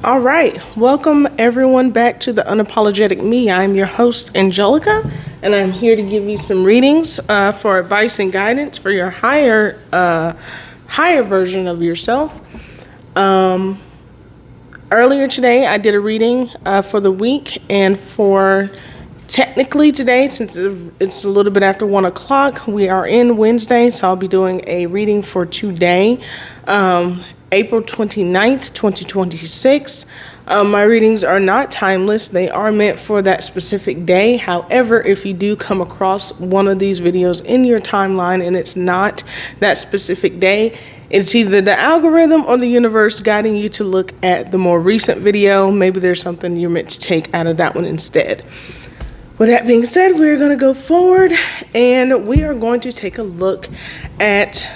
All right, welcome everyone back to the Unapologetic Me. I'm your host, Angelica, and I'm here to give you some readings for advice and guidance for your higher version of yourself. Earlier today, I did a reading for the week, and for technically today, since it's a little bit after 1 o'clock, we are in Wednesday, so I'll be doing a reading for today. April 29th, 2026. My readings are not timeless. They are meant for that specific day. However, if you do come across one of these videos in your timeline and it's not that specific day, it's either the algorithm or the universe guiding you to look at the more recent video. Maybe there's something you're meant to take out of that one instead. With that being said, we're going to go forward and we are going to take a look at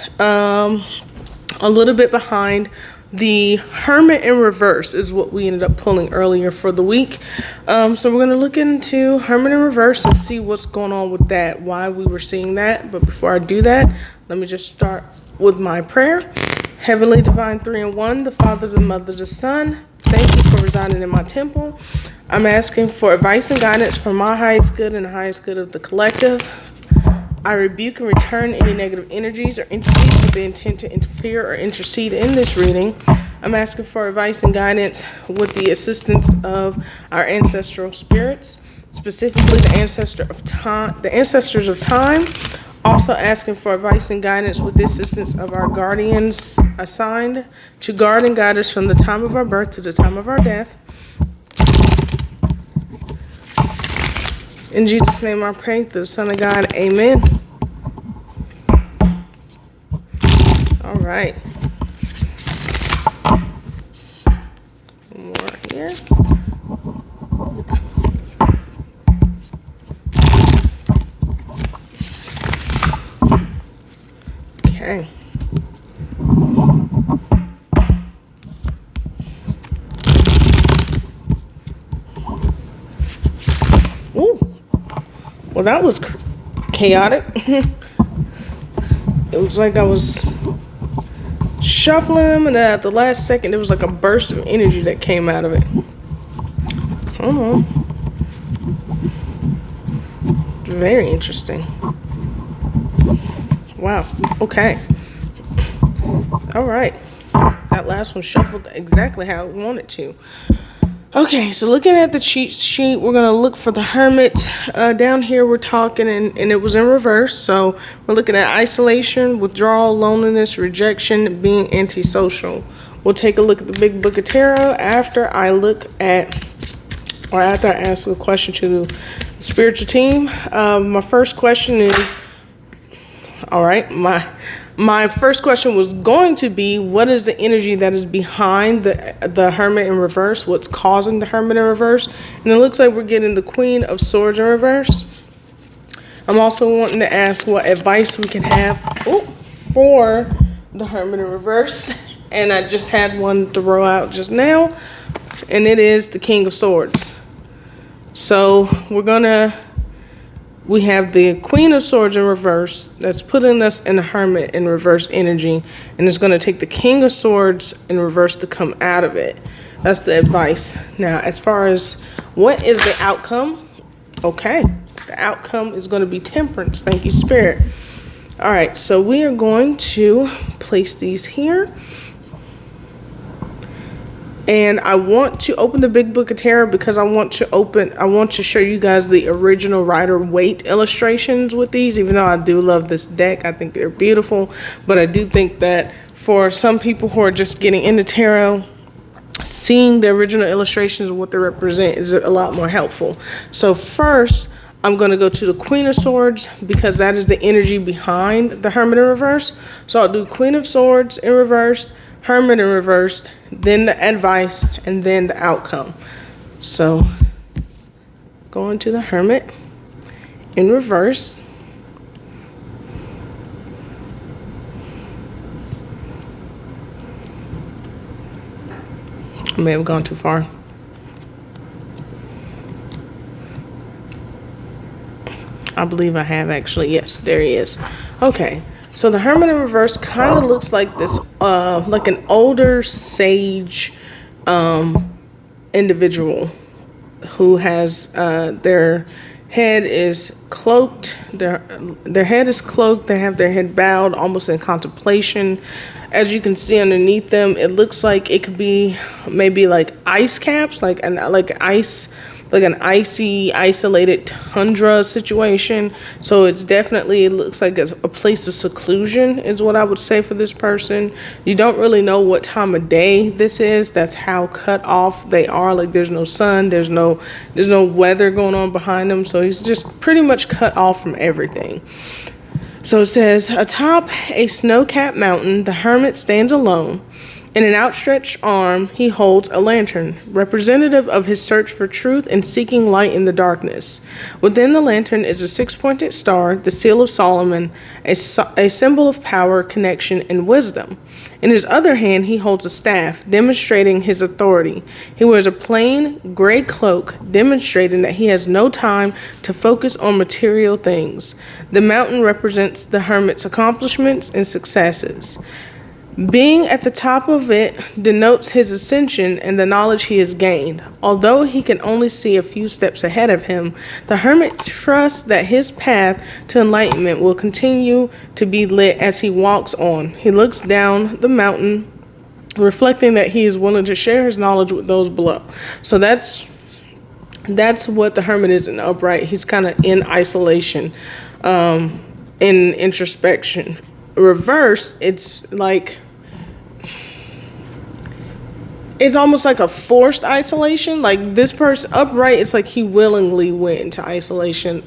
a little bit behind the Hermit in Reverse is what we ended up pulling earlier for the week. So we're going to look into Hermit in Reverse and see what's going on with that, why we were seeing that. But before I do that, let me just start with my prayer. Heavenly Divine 3-in-1, the Father, the Mother, the Son, thank you for residing in my temple. I'm asking for advice and guidance for my highest good and the highest good of the collective. I rebuke and return any negative energies or entities with the intent to interfere or intercede in this reading. I'm asking for advice and guidance with the assistance of our ancestral spirits, specifically the ancestors of time. Also asking for advice and guidance with the assistance of our guardians assigned to guard and guide us from the time of our birth to the time of our death. In Jesus' name I pray, through the Son of God, amen. All right. One more here. Okay. Well, that was chaotic. It was like I was shuffling them, and at the last second, there was like a burst of energy that came out of it. Very interesting. Wow. Okay. All right. That last one shuffled exactly how I wanted to. Okay, so looking at the cheat sheet, we're going to look for the Hermit. Down here we're talking, and it was in reverse. So we're looking at isolation, withdrawal, loneliness, rejection, being antisocial. We'll take a look at the Big Book of Tarot after I ask a question to the spiritual team. My first question is, my first question was going to be, what is the energy that is behind the Hermit in Reverse? What's causing the Hermit in Reverse? And it looks like we're getting the Queen of Swords in reverse. I'm also wanting to ask what advice we can have for the Hermit in Reverse. And I just had one to roll out just now, and it is the King of Swords. So we have the Queen of Swords in reverse that's putting us in the Hermit in reverse energy, and it's going to take the King of Swords in reverse to come out of it. That's the advice. Now, as far as what is the outcome, okay, the outcome is going to be Temperance. Thank you, Spirit. All right, so we are going to place these here. And I want to open the Big Book of Tarot because I want to show you guys the original Rider-Waite illustrations with these. Even though I do love this deck, I think they're beautiful. But I do think that for some people who are just getting into tarot, seeing the original illustrations and what they represent is a lot more helpful. So first, I'm going to go to the Queen of Swords because that is the energy behind the Hermit in Reverse. So I'll do Queen of Swords in reverse, Hermit in reversed, then the advice, and then the outcome. So, going to the Hermit in reverse. I may have gone too far. I believe I have actually. Yes, there he is. Okay. So the Hermit in reverse kind of looks like this, like an older sage individual who has their head is cloaked. Their head is cloaked. They have their head bowed, almost in contemplation. As you can see underneath them, it looks like it could be maybe like ice caps, like an icy, isolated tundra situation. So it looks like it's a place of seclusion is what I would say for this person. You don't really know what time of day this is. That's how cut off they are. Like there's no sun, there's no weather going on behind them. So he's just pretty much cut off from everything. So it says, atop a snow-capped mountain, the hermit stands alone. In an outstretched arm, he holds a lantern, representative of his search for truth and seeking light in the darkness. Within the lantern is a six-pointed star, the seal of Solomon, a symbol of power, connection, and wisdom. In his other hand, he holds a staff, demonstrating his authority. He wears a plain gray cloak, demonstrating that he has no time to focus on material things. The mountain represents the hermit's accomplishments and successes. Being at the top of it denotes his ascension and the knowledge he has gained. Although he can only see a few steps ahead of him, the hermit trusts that his path to enlightenment will continue to be lit as he walks on. He looks down the mountain, reflecting that he is willing to share his knowledge with those below. So that's what the hermit is in upright. He's kind of in isolation, in introspection. Reverse, it's almost like a forced isolation. Like this person upright, it's like he willingly went into isolation.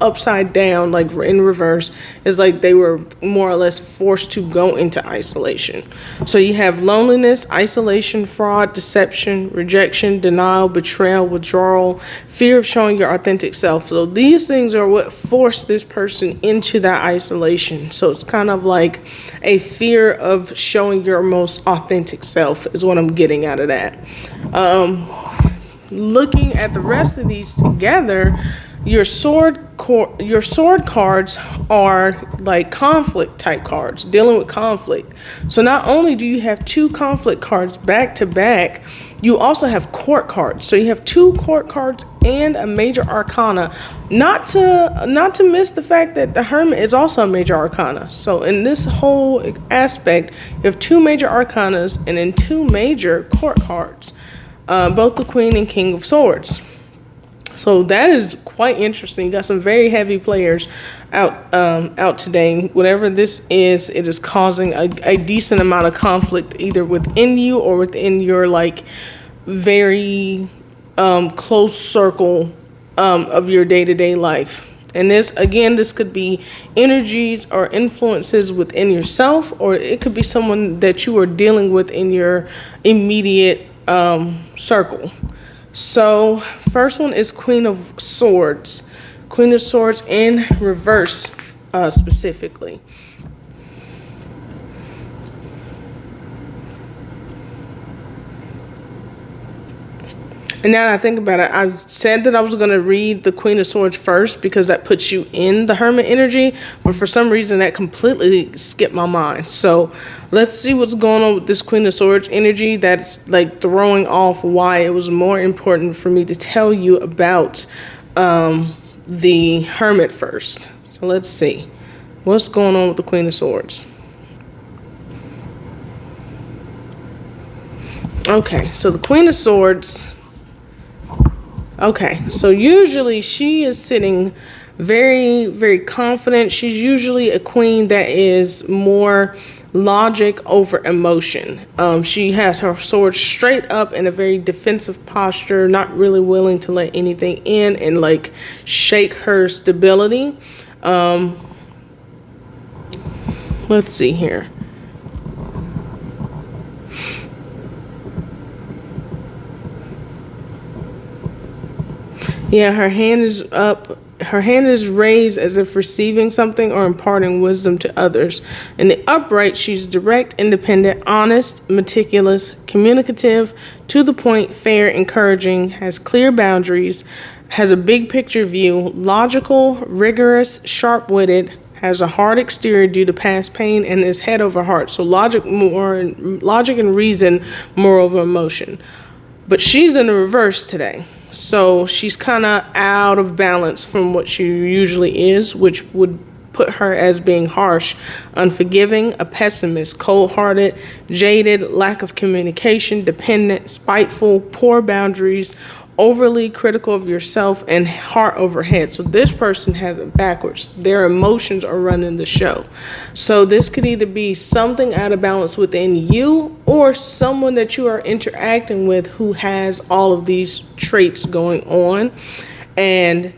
Upside down, like in reverse, is like they were more or less forced to go into isolation. So you have loneliness, isolation, fraud, deception, rejection, denial, betrayal, withdrawal, fear of showing your authentic self. So these things are what forced this person into that isolation. So it's kind of like a fear of showing your most authentic self is what I'm getting out of that. Looking at the rest of these together, your sword cards are like conflict type cards, dealing with conflict. So not only do you have two conflict cards back to back, you also have court cards. So you have two court cards and a major arcana. Not to miss the fact that the hermit is also a major arcana. So in this whole aspect, you have two major arcanas and then two major court cards, both the Queen and King of Swords. So that is quite interesting. You got some very heavy players out today. Whatever this is, it is causing a decent amount of conflict either within you or within your like very close circle of your day-to-day life. And this could be energies or influences within yourself, or it could be someone that you are dealing with in your immediate circle. So first one is Queen of Swords. Queen of Swords in reverse specifically. And now that I think about it, I said that I was going to read the Queen of Swords first because that puts you in the Hermit energy, but for some reason that completely skipped my mind. So let's see what's going on with this Queen of Swords energy that's like throwing off why it was more important for me to tell you about the Hermit first. So let's see what's going on with the Queen of Swords. Okay, so the Queen of Swords. Okay, so usually she is sitting very, very confident. She's usually a queen that is more logic over emotion. She has her sword straight up in a very defensive posture, not really willing to let anything in and like shake her stability. Let's see here. Yeah, her hand is up. Her hand is raised as if receiving something or imparting wisdom to others. In the upright, she's direct, independent, honest, meticulous, communicative, to the point, fair, encouraging, has clear boundaries, has a big picture view, logical, rigorous, sharp-witted, has a hard exterior due to past pain, and is head over heart. So logic and reason more over emotion. But she's in the reverse today. So she's kind of out of balance from what she usually is, which would put her as being harsh, unforgiving, a pessimist, cold-hearted, jaded, lack of communication, dependent, spiteful, poor boundaries, overly critical of yourself, and heart over head. So this person has it backwards. Their emotions are running the show. So this could either be something out of balance within you or someone that you are interacting with who has all of these traits going on. And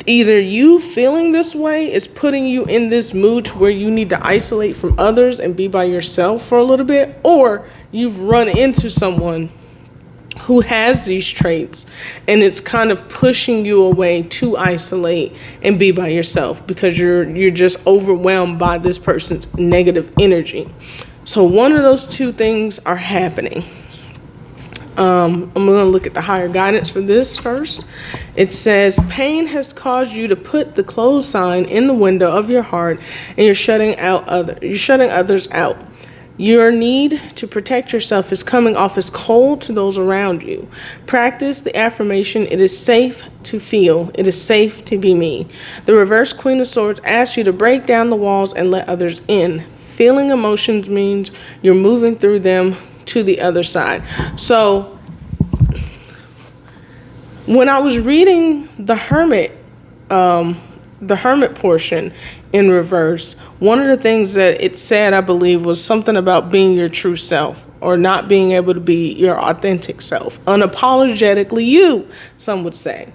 either you feeling this way is putting you in this mood to where you need to isolate from others and be by yourself for a little bit, or you've run into someone who has these traits and it's kind of pushing you away to isolate and be by yourself because you're just overwhelmed by this person's negative energy. So one of those two things are happening. I'm going to look at the higher guidance for this first. It says, pain has caused you to put the close sign in the window of your heart, and you're shutting others out. Your need to protect yourself is coming off as cold to those around you. Practice the affirmation, it is safe to feel, it is safe to be me. The reverse Queen of Swords asks you to break down the walls and let others in. Feeling emotions means you're moving through them to the other side. So when I was reading the Hermit portion in reverse, one of the things that it said, I believe, was something about being your true self or not being able to be your authentic self. Unapologetically you, some would say.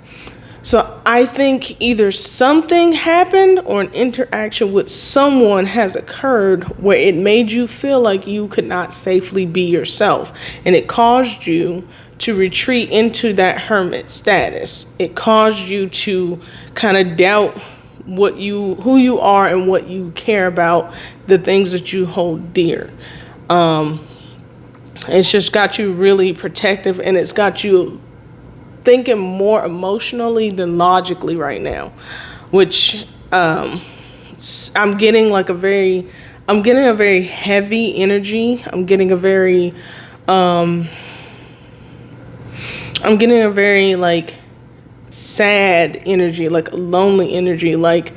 So I think either something happened or an interaction with someone has occurred where it made you feel like you could not safely be yourself. And it caused you to retreat into that hermit status. It caused you to kind of doubt who you are and what you care about, the things that you hold dear. It's just got you really protective, and it's got you thinking more emotionally than logically right now, which I'm getting a very heavy energy. I'm getting a very like sad energy, like lonely energy, like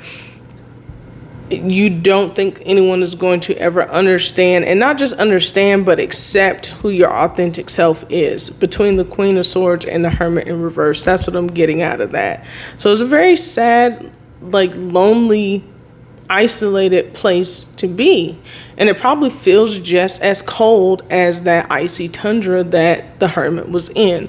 you don't think anyone is going to ever understand, and not just understand, but accept who your authentic self is, between the Queen of Swords and the Hermit in reverse. That's what I'm getting out of that. So it's a very sad, like lonely, isolated place to be. And it probably feels just as cold as that icy tundra that the Hermit was in.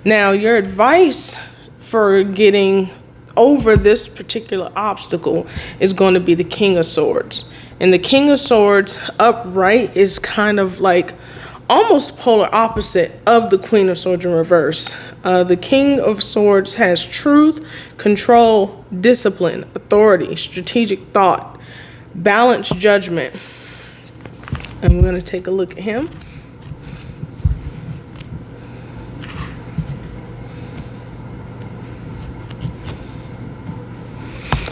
Now, your advice for getting over this particular obstacle is going to be the King of Swords. And the King of Swords upright is kind of like almost polar opposite of the Queen of Swords in reverse. The King of Swords has truth, control, discipline, authority, strategic thought, balanced judgment. And we're going to take a look at him.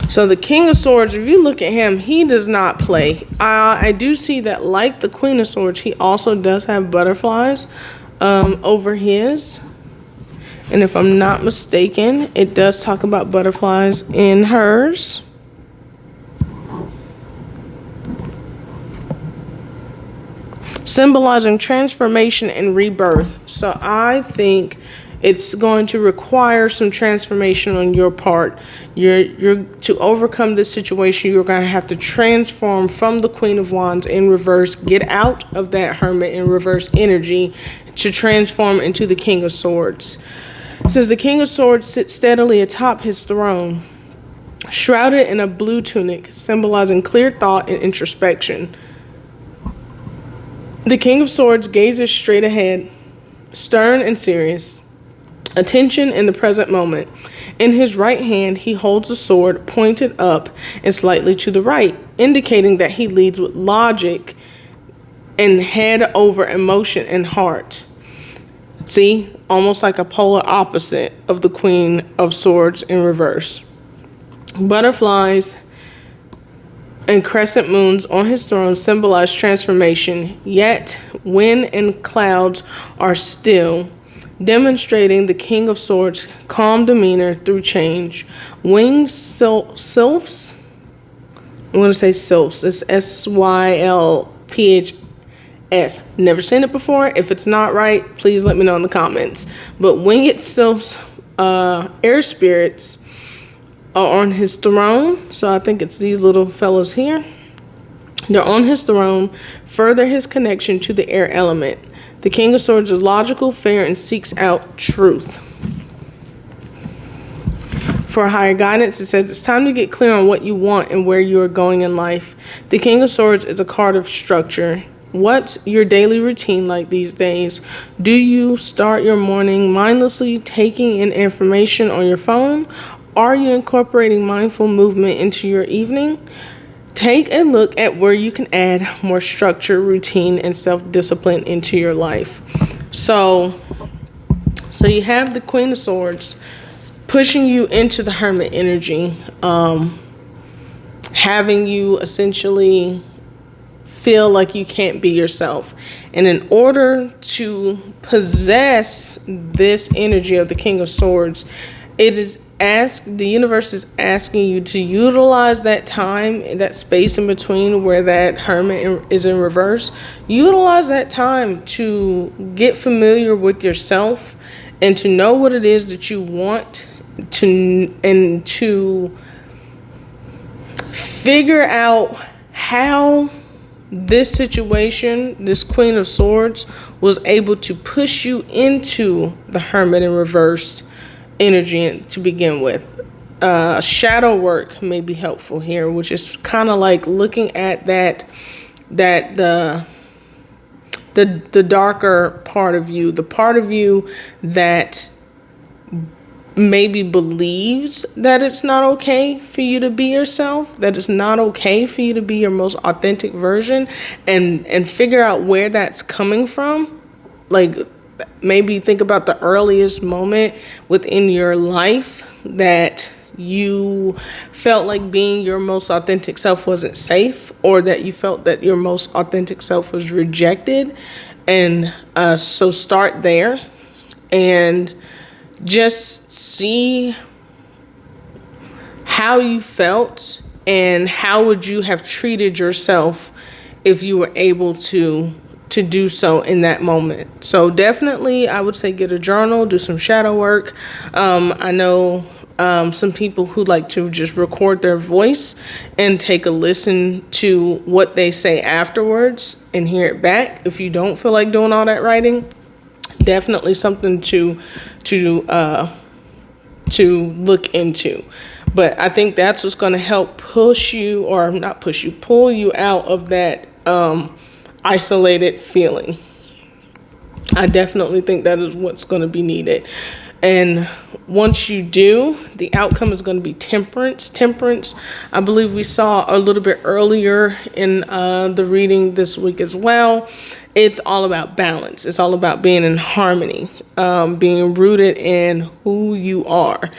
So the King of Swords, if you look at him, he does not play. I do see that, like the Queen of Swords, he also does have butterflies over his. And if I'm not mistaken, it does talk about butterflies in hers. Symbolizing transformation and rebirth. So I think it's going to require some transformation on your part. You're to overcome this situation, you're going to have to transform from the Queen of Wands in reverse, get out of that Hermit in reverse energy to transform into the King of Swords. It says the King of Swords sits steadily atop his throne, shrouded in a blue tunic, symbolizing clear thought and introspection. The King of Swords gazes straight ahead, stern and serious, attention in the present moment. In his right hand, he holds a sword pointed up and slightly to the right, indicating that he leads with logic and head over emotion and heart. See, almost like a polar opposite of the Queen of Swords in reverse. Butterflies and crescent moons on his throne symbolize transformation, yet wind and clouds are still. demonstrating the King of Swords' calm demeanor through change. Winged sylphs, I'm going to say sylphs, it's Sylphs. Never seen it before. If it's not right, please let me know in the comments. But winged sylphs, air spirits, are on his throne. So I think it's these little fellows here. They're on his throne, further his connection to the air element. The King of Swords is logical, fair, and seeks out truth. For higher guidance, it says it's time to get clear on what you want and where you are going in life. The King of Swords is a card of structure. What's your daily routine like these days? Do you start your morning mindlessly taking in information on your phone? Are you incorporating mindful movement into your evening? Take a look at where you can add more structure, routine, and self-discipline into your life. So you have the Queen of Swords pushing you into the Hermit energy, having you essentially feel like you can't be yourself. And in order to possess this energy of the King of Swords, the universe is asking you to utilize that time, that space in between where that Hermit is in reverse. Utilize that time to get familiar with yourself and to know what it is that you want and to figure out how this situation, this Queen of Swords, was able to push you into the Hermit in reversed energy to begin with. Shadow work may be helpful here, which is kind of like looking at the darker part of you, the part of you that maybe believes that it's not okay for you to be yourself, that it's not okay for you to be your most authentic version, and figure out where that's coming from. Like, maybe think about the earliest moment within your life that you felt like being your most authentic self wasn't safe, or that you felt that your most authentic self was rejected. And so start there and just see how you felt and how would you have treated yourself if you were able to do so in that moment. So definitely, I would say get a journal, do some shadow work. I know some people who like to just record their voice and take a listen to what they say afterwards and hear it back. If you don't feel like doing all that writing, definitely something to look into. But I think that's what's going to help pull you out of that isolated feeling. I definitely think that is what's going to be needed. And once you do, the outcome is going to be temperance. Temperance, I believe we saw a little bit earlier in the reading this week as well. It's all about balance. It's all about being in harmony, being rooted in who you are.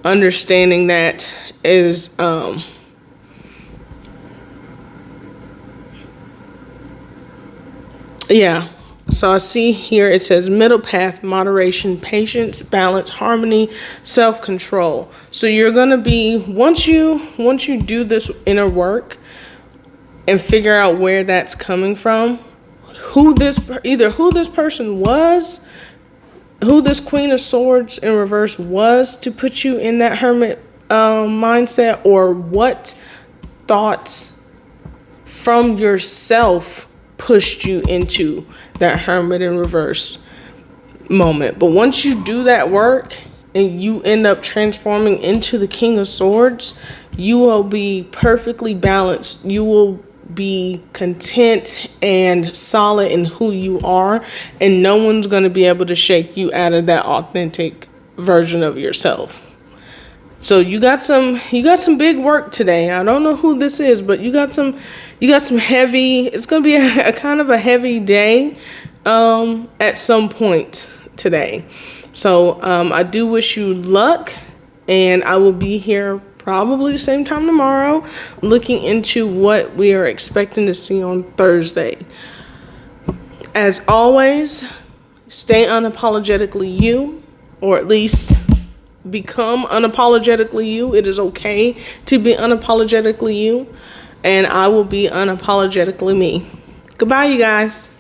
Understanding that is So I see here it says middle path, moderation, patience, balance, harmony, self-control. So you're going to be, once you do this inner work and figure out where that's coming from, who this person was, who this Queen of Swords in reverse was to put you in that Hermit mindset, or what thoughts from yourself pushed you into that Hermit in reverse moment. But once you do that work and you end up transforming into the King of Swords, you will be perfectly balanced. You will be content and solid in who you are, and no one's going to be able to shake you out of that authentic version of yourself. So you got some big work today. I don't know who this is, but you got some heavy, it's going to be a kind of a heavy day at some point today. So I do wish you luck, and I will be here probably the same time tomorrow looking into what we are expecting to see on Thursday. As always, Stay unapologetically you, or at least become unapologetically you. It is okay to be unapologetically you, and I will be unapologetically me. Goodbye, you guys.